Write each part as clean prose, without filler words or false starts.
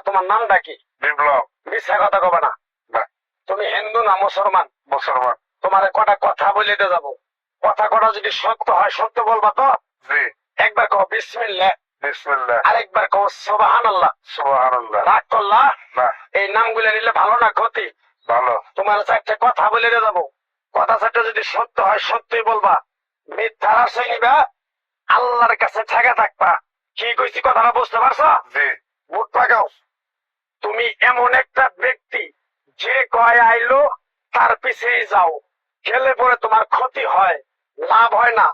তোমার নামটা কি? বিপ্লব। মিথ্যা কথা কবে না। তুমি হিন্দু না মুসলমান? মুসলমান। তোমার কটা কথা বলে দিয়ে যাবো, কথা কটা যদি সত্য হয় সত্য বলবা তো? জি। একবার কও বিসমিল্লাহ। বিসমিল্লাহ। আরেকবার কও সুবহানাল্লাহ। সুবহানাল্লাহ। রাগ করলা না। এই নামগুলো নিলে ভালো না ক্ষতি? ভালো। তোমার চারটে কথা বলে দিয়ে যাবো, কথা চারটে যদি সত্য হয় সত্যই বলবা, মিথ্যার আশ্রয় নিবা, আল্লাহর কাছে ঠেকা থাকবা। কি কইছি কথাটা বুঝতে পারছো? জি। মুখ পাকাও। তুমি এমন একটা ব্যক্তি যে কয় আইলো তার পিছেই যাও, গেলে পরে তোমার ক্ষতি হয়, লাভ হয় না।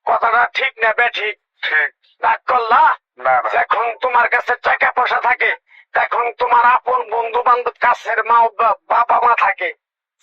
কথাটা ঠিক না বেঠিক? ঠিক। রাগ করলা? না। যখন তোমার কাছে টাকা পয়সা থাকে তখন তোমার আপন বন্ধু বান্ধব কাছের বাবা মা থাকে।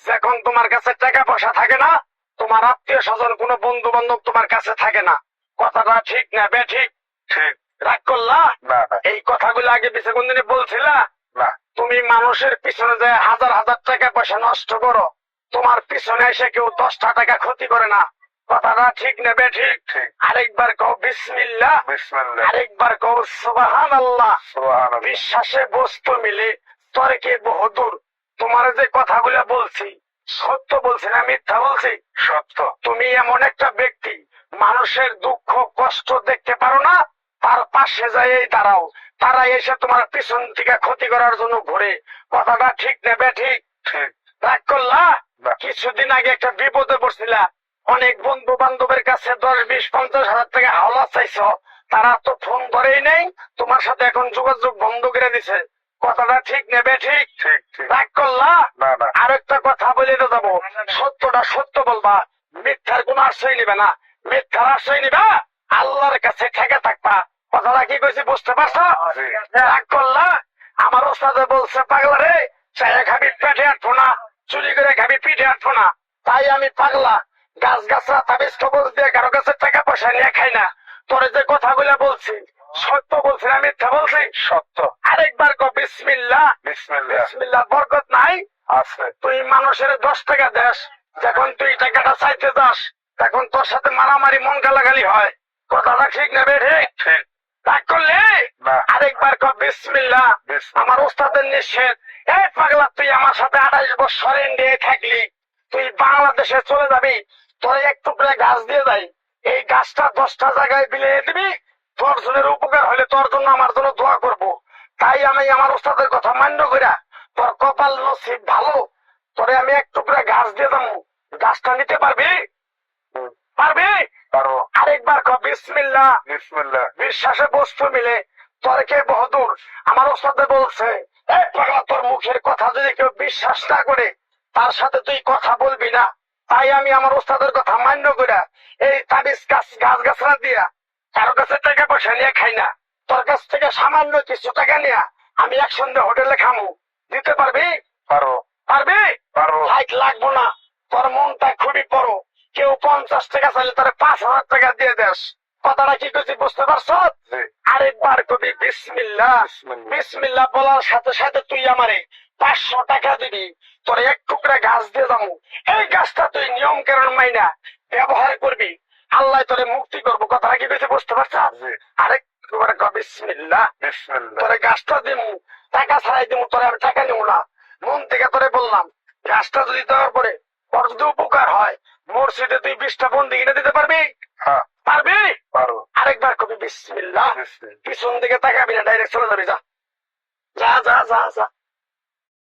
যখন তোমার কাছে টাকা পয়সা থাকে না, তোমার আত্মীয় স্বজন কোনো বন্ধু বান্ধব তোমার কাছে থাকে না। কথাটা ঠিক না বেঠিক? ঠিক। রাগ করলা? না। এই কথাগুলো আগে পিছে কোনদিনে বলছিলা? না। তুমি মানুষের পিছনে যে হাজার হাজার টাকা পয়সা নষ্ট করো, তোমার পিছনে এসে কেউ 10টা টাকা ক্ষতি করে না। কথাটা ঠিক না বেঠিক? ঠিক। আরেকবার কও বিসমিল্লাহ। বিসমিল্লাহ। আরেকবার কও সুবহানাল্লাহ। সুবহানাল্লাহ। বিশ্বাসে বস্তু মিলে তর্কে বহুদূর। তোমার যে কথাগুলো বলছি সত্য বলছি না মিথ্যা বলছি? সত্য। তুমি এমন একটা ব্যক্তি, মানুষের দুঃখ কষ্ট দেখতে পারো না, তার পাশে যাই দাঁড়াও, তারা এসে তোমার পিছন থেকে ক্ষতি করার জন্য ঘুরে। কথাটা ঠিক না বেঠিক? ঠিক। রাগ করলা? না। কিছুদিন আগে একটা বিপদে পড়ছিলা, অনেক বন্ধু বান্ধবের কাছে 10, 20, 50 হাজার টাকা হাওলা চাইছো, তারা তো ফোন ধরেই নেই, তোমার সাথে এখন যোগাযোগ বন্ধ করে দিছে। কথাটা ঠিক না বেঠিক? ঠিক। ঠিক। রাগ করলা? না। না। আরেকটা কথা বলে তো যাবো, সত্যটা সত্য বলবা, মিথ্যার কোনো আশ্রয় নিবে না। মিথ্যার আশ্রয় নিবা, আল্লাহর কাছে ঠেকে থাকবা। কথাটা কি কইছি বুঝতে পারছো? জি। রাগ করলা? আমার ওস্তাদে বলছে পাগলা রে, চায়ে খাবি পেটে আটবো না, চুরি করে খাবি পিঠে আটবো না। তাই আমি পাগলা, গাছ গাছরা তাবিজ কবজ দিয়ে কারো কাছে টাকা পয়সা নিয়ে খাই না। তোরে যে কথাগুলো বলছি সত্য বলছি না মিথ্যা বলছি? সত্য। আরেকবার কও বিসমিল্লাহ। বিসমিল্লাহ। বিসমিল্লাহ বরকত নাই? আছে। তুই মানুষের 10 টাকা দেস, যখন তুই টাকাটা চাইতে যাস তখন তোর সাথে মারামারি মন গালাগালি হয়। কথাটা ঠিক না বেঠিক? ঠিক। রাগ করলে? না। আরেকবার কও বিসমিল্লাহ। আমার ওস্তাদের নিষেধ। এই পাগলা, তুই আমার সাথে 28 বছর ইন্ডিয়ায় থাকলি, তুই বাংলাদেশে চলে যাবি, তোর এক টুকরা গাছ দিয়ে যাই, এই গাছটা 10টা জায়গায় বিলিয়ে দিবি, তোর জনের উপকার হলে তোর জন্য আমার জন্য দোয়া করব। তাই আমি আমার ওস্তাদের কথা মান্য কইরা, তোর কপাল নসিব ভালো, তোরে আমি এক টুকরা গাছ দিয়ে যাবো, গাছটা নিতে পারবি? পারবি? পারবো। আরেকবার কও বিসমিল্লাহ। বিসমিল্লাহ। বিশ্বাসে বস্তু মিলে তর্কে বহুদূর। আমার ওস্তাদে বলছে, এই পাগলা, তোর মুখের কথা যদি কেউ বিশ্বাস না করে তার সাথে তুই কথা বলবি না। তাই আমি আমার ওস্তাদের কথা মান্য কইরা এই তাবিজ গাছ গাছরা দিয়া কারো কাছে টাকা পয়সা নিয়ে খাই না। তোর কাছ থেকে সামান্য কিছু টাকা নিয়ে আমি একসঙ্গে হোটেলে খামু, দিতে পারবি? পারবো। পারবি? পারবো। লাইট লাগবো না, তোর মনটা খুবই বড়। কেউ 50 টাকা চাইলে তার 5,000 টাকা দিয়ে দেস। কথাটা কি করছি বুঝতে পারছ? জি। আরেকবার কবি বিসমিল্লাহ। বিসমিল্লাহ বলার সাথে সাথে তুই আমারে 500 টাকা দিবি, তোর এক টুকরা গাছ দিয়ে যাবো। এই গাছটা তুই নিয়ম কানুন মাইনা ব্যবহার করবি, আল্লাহ তোরে মুক্তি করবো। কথাটা কি কইছে বুঝতে পারছ? জি। আরেকবার কবি বিসমিল্লাহ। বিসমিল্লাহ। তোরে গাছটা দিমু, টাকা ছাড়াই দিমু, তোরে আমি টাকা নিব না, মন থেকে তোরে বললাম। গাছটা যদি দেওয়ার পরে তোর যদি উপকার হয়, মসজিদে তুই 20টা বন্দি কিনে দিতে পারবি? হ্যাঁ। পারবি? পারবো। আরেকবার কবি বিসমিল্লাহ। বিসমিল্লাহ। পিছন দিকে তাকাবি না, ডাইরেক্ট চলে যাবি। যা যা যা যা যা।